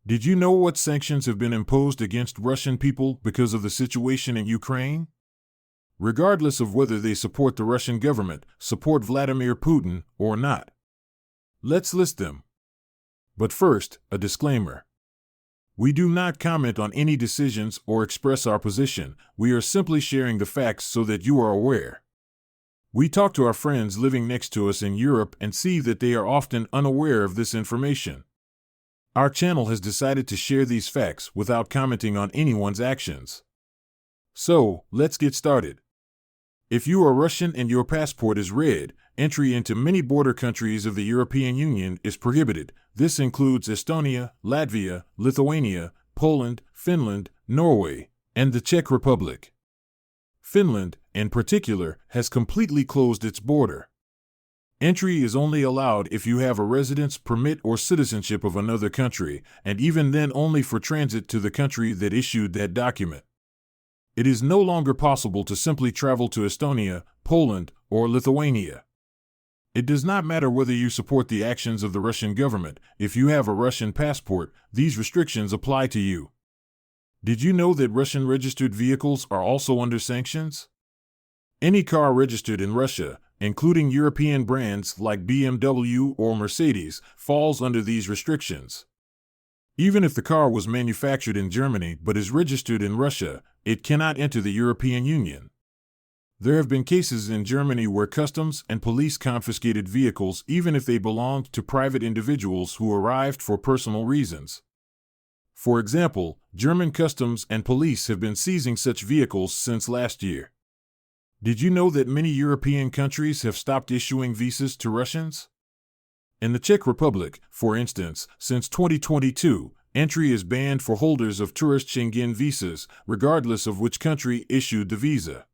Did you know what sanctions have been imposed against Russian people because of the situation in Ukraine? Regardless of whether they support the Russian government, support Vladimir Putin, or not. Let's list them. But first, a disclaimer. We do not comment on any decisions or express our position. We are simply sharing the facts so that you are aware. We talk to our friends living next to us in Europe and see that they are often unaware of this information. Our channel has decided to share these facts without commenting on anyone's actions. So, let's get started. If you are Russian and your passport is red, entry into many border countries of the European Union is prohibited. This includes Estonia, Latvia, Lithuania, Poland, Finland, Norway, and the Czech Republic. Finland, in particular, has completely closed its border. Entry is only allowed if you have a residence permit or citizenship of another country, and even then only for transit to the country that issued that document. It is no longer possible to simply travel to Estonia, Poland, or Lithuania. It does not matter whether you support the actions of the Russian government. If you have a Russian passport, these restrictions apply to you. Did you know that Russian-registered vehicles are also under sanctions? Any car registered in Russia, including European brands like BMW or Mercedes, falls under these restrictions. Even if the car was manufactured in Germany but is registered in Russia, it cannot enter the European Union. There have been cases in Germany where customs and police confiscated vehicles even if they belonged to private individuals who arrived for personal reasons. For example, German customs and police have been seizing such vehicles since last year. Did you know that many European countries have stopped issuing visas to Russians? In the Czech Republic, for instance, since 2022, entry is banned for holders of tourist Schengen visas, regardless of which country issued the visa.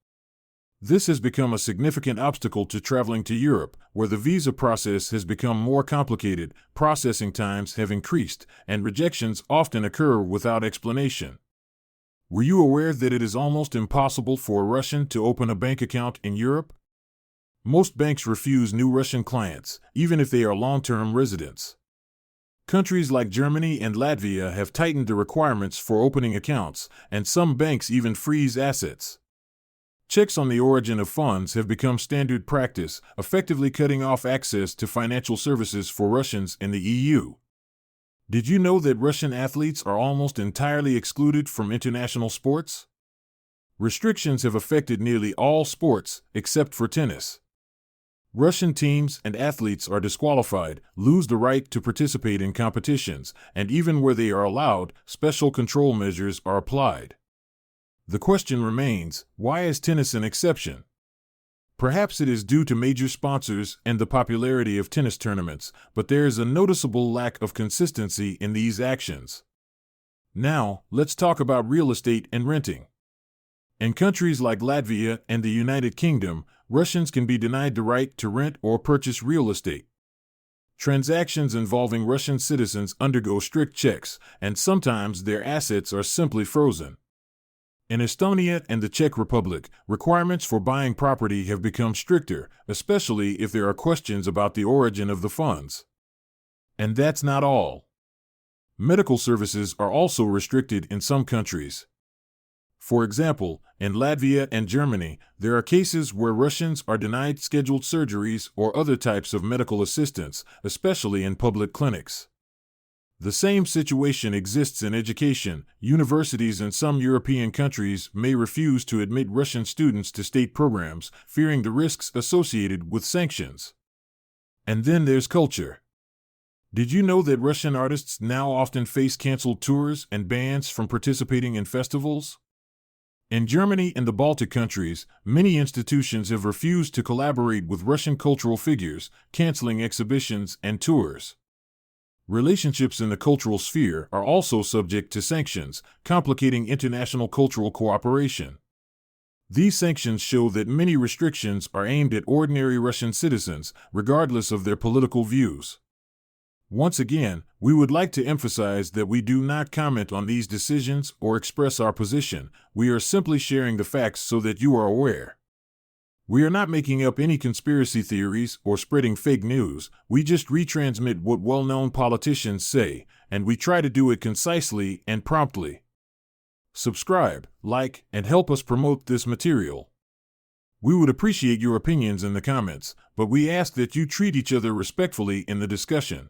This has become a significant obstacle to traveling to Europe, where the visa process has become more complicated, processing times have increased, and rejections often occur without explanation. Were you aware that it is almost impossible for a Russian to open a bank account in Europe? Most banks refuse new Russian clients, even if they are long-term residents. Countries like Germany and Latvia have tightened the requirements for opening accounts, and some banks even freeze assets. Checks on the origin of funds have become standard practice, effectively cutting off access to financial services for Russians in the EU. Did you know that Russian athletes are almost entirely excluded from international sports? Restrictions have affected nearly all sports, except for tennis. Russian teams and athletes are disqualified, lose the right to participate in competitions, and even where they are allowed, special control measures are applied. The question remains, why is tennis an exception? Perhaps it is due to major sponsors and the popularity of tennis tournaments, but there is a noticeable lack of consistency in these actions. Now, let's talk about real estate and renting. In countries like Latvia and the United Kingdom, Russians can be denied the right to rent or purchase real estate. Transactions involving Russian citizens undergo strict checks, and sometimes their assets are simply frozen. In Estonia and the Czech Republic, requirements for buying property have become stricter, especially if there are questions about the origin of the funds. And that's not all. Medical services are also restricted in some countries. For example, in Latvia and Germany, there are cases where Russians are denied scheduled surgeries or other types of medical assistance, especially in public clinics. The same situation exists in education. Universities in some European countries may refuse to admit Russian students to state programs, fearing the risks associated with sanctions. And then there's culture. Did you know that Russian artists now often face canceled tours and bans from participating in festivals? In Germany and the Baltic countries, many institutions have refused to collaborate with Russian cultural figures, canceling exhibitions and tours. Relationships in the cultural sphere are also subject to sanctions, complicating international cultural cooperation. These sanctions show that many restrictions are aimed at ordinary Russian citizens, regardless of their political views. Once again, we would like to emphasize that we do not comment on these decisions or express our position. We are simply sharing the facts so that you are aware. We are not making up any conspiracy theories or spreading fake news. We just retransmit what well-known politicians say, and we try to do it concisely and promptly. Subscribe, like, and help us promote this material. We would appreciate your opinions in the comments, but we ask that you treat each other respectfully in the discussion.